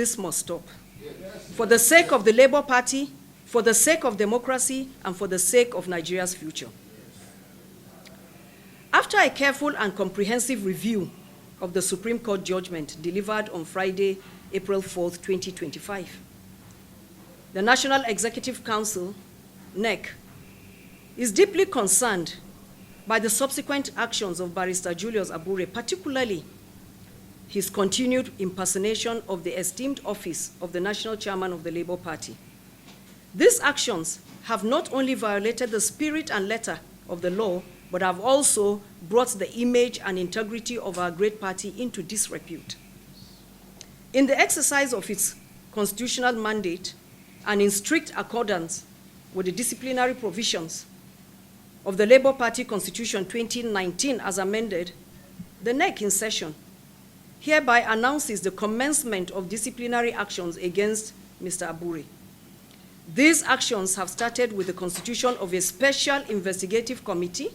this must stop. For the sake of the Labour Party, for the sake of democracy, and for the sake of Nigeria's future. After a careful and comprehensive review of the Supreme Court judgment delivered on Friday, April 4th, 2025, the National Executive Council, NEC, is deeply concerned by the subsequent actions of Barrister Julius Abure, particularly his continued impersonation of the esteemed office of the National Chairman of the Labour Party. These actions have not only violated the spirit and letter of the law, but have also brought the image and integrity of our great party into disrepute. In the exercise of its constitutional mandate and in strict accordance with the disciplinary provisions of the Labour Party Constitution 2019 as amended, the NEC in session hereby announces the commencement of disciplinary actions against Mr. Abure. These actions have started with the constitution of a special investigative committee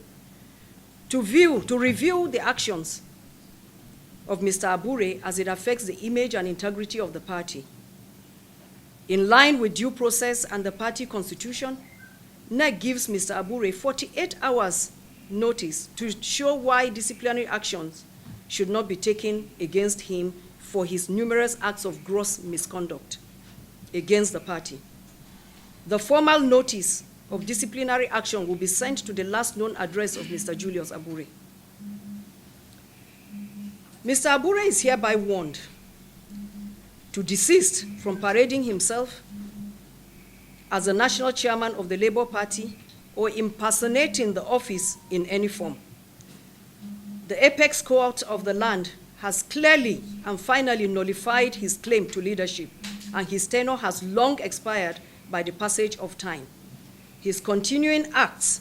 to review the actions of Mr. Abure as it affects the image and integrity of the party. In line with due process and the party constitution, NEC gives Mr. Abure 48 hours notice to show why disciplinary actions should not be taken against him for his numerous acts of gross misconduct against the party. The formal notice of disciplinary action will be sent to the last known address of Mr. Julius Abure. Mr. Abure is hereby warned to desist from parading himself as the national chairman of the Labour Party or impersonating the office in any form. The apex court of the land has clearly and finally nullified his claim to leadership, and his tenure has long expired by the passage of time. His continuing acts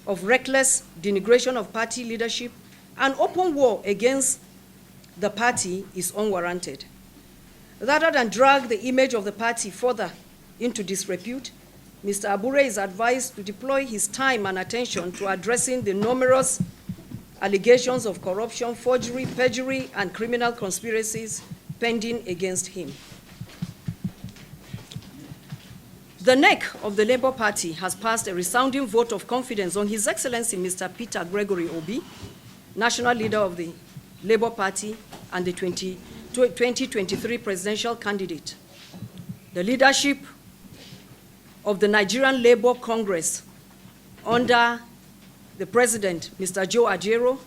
of reckless denigration of party leadership and open war against the party is unwarranted. Rather than drag the image of the party further into disrepute, Mr. Abure is advised to deploy his time and attention to addressing the numerous allegations of corruption, forgery, perjury, and criminal conspiracies pending against him. The NEC of the Labour Party has passed a resounding vote of confidence on His Excellency Mr. Peter Gregory Obi, national leader of the Labour Party and the 2023 presidential candidate. The leadership of the Nigerian Labour Congress under the President, Mr. Joe Ajero,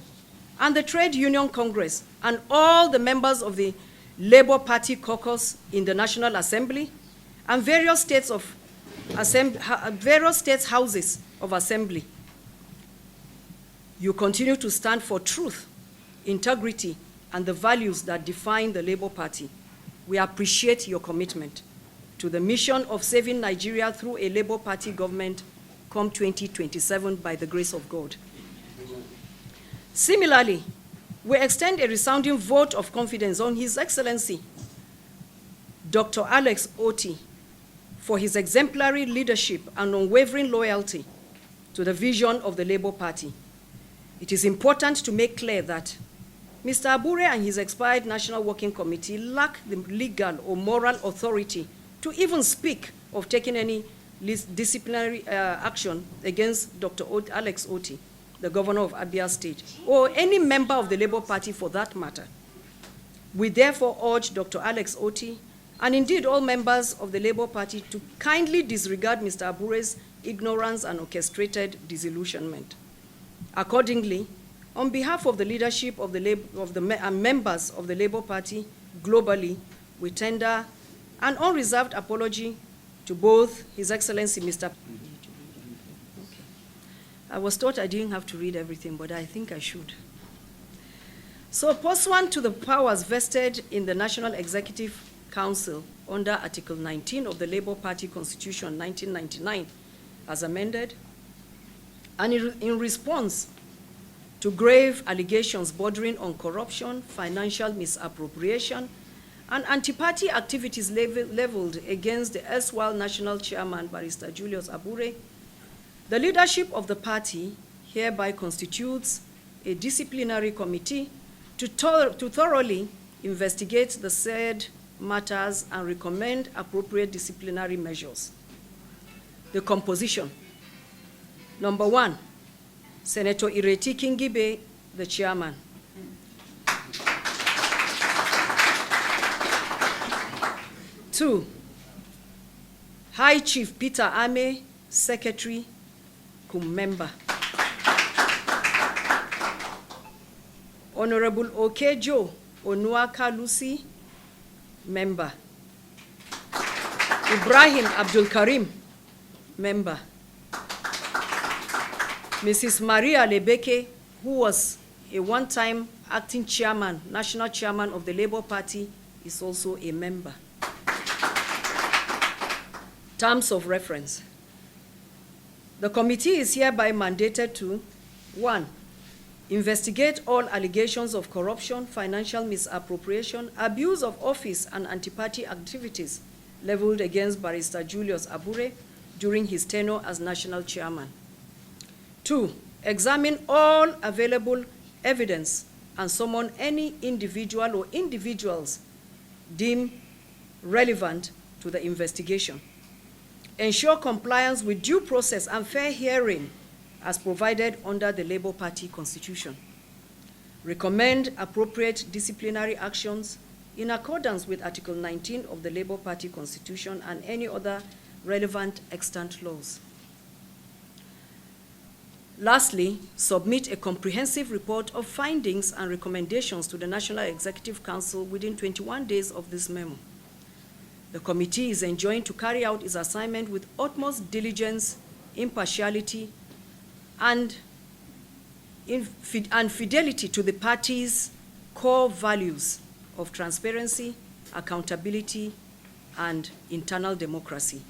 and the Trade Union Congress, and all the members of the Labour Party caucus in the National Assembly, and various states houses of assembly. You continue to stand for truth, integrity, and the values that define the Labour Party. We appreciate your commitment to the mission of saving Nigeria through a Labour Party government come 2027 by the grace of God. Similarly, we extend a resounding vote of confidence on His Excellency Dr. Alex Otti for his exemplary leadership and unwavering loyalty to the vision of the Labour Party. It is important to make clear that Mr. Abure and his expired National Working Committee lack the legal or moral authority to even speak of taking any disciplinary action against Dr. Alex Otti, the governor of Abia State, or any member of the Labour Party for that matter. We therefore urge Dr. Alex Otti, and indeed all members of the Labour Party, to kindly disregard Mr. Abure's ignorance and orchestrated disillusionment. Accordingly, on behalf of the leadership of the members of the Labour Party globally, we tender an unreserved apology to both His Excellency Mr. I was taught I didn't have to read everything, but I think I should. So, pursuant to the powers vested in the National Executive Council under Article 19 of the Labour Party Constitution 1999 as amended, and in response to grave allegations bordering on corruption, financial misappropriation, and anti-party activities leveled against the erstwhile national chairman, Barrister Julius Abure, the leadership of the party hereby constitutes a disciplinary committee to thoroughly investigate the said matters and recommend appropriate disciplinary measures. The composition. Number 1, Senator Ireti Kingibe, the chairman. Two, High Chief Peter Ame, secretary, member. Honorable Okejo Onuaka Lucy, member. Ibrahim Abdul Karim, member. Mrs. Maria Lebeke, who was a one-time acting chairman, national chairman of the Labour Party, is also a member. Terms of reference. The committee is hereby mandated to 1, investigate all allegations of corruption, financial misappropriation, abuse of office, and anti-party activities leveled against Barrister Julius Abure during his tenure as national chairman. 2, examine all available evidence and summon any individual or individuals deemed relevant to the investigation. Ensure compliance with due process and fair hearing as provided under the Labour Party Constitution. Recommend appropriate disciplinary actions in accordance with Article 19 of the Labour Party Constitution and any other relevant extant laws. Lastly, submit a comprehensive report of findings and recommendations to the National Executive Council within 21 days of this memo. The committee is enjoined to carry out its assignment with utmost diligence, impartiality, and fidelity to the party's core values of transparency, accountability, and internal democracy.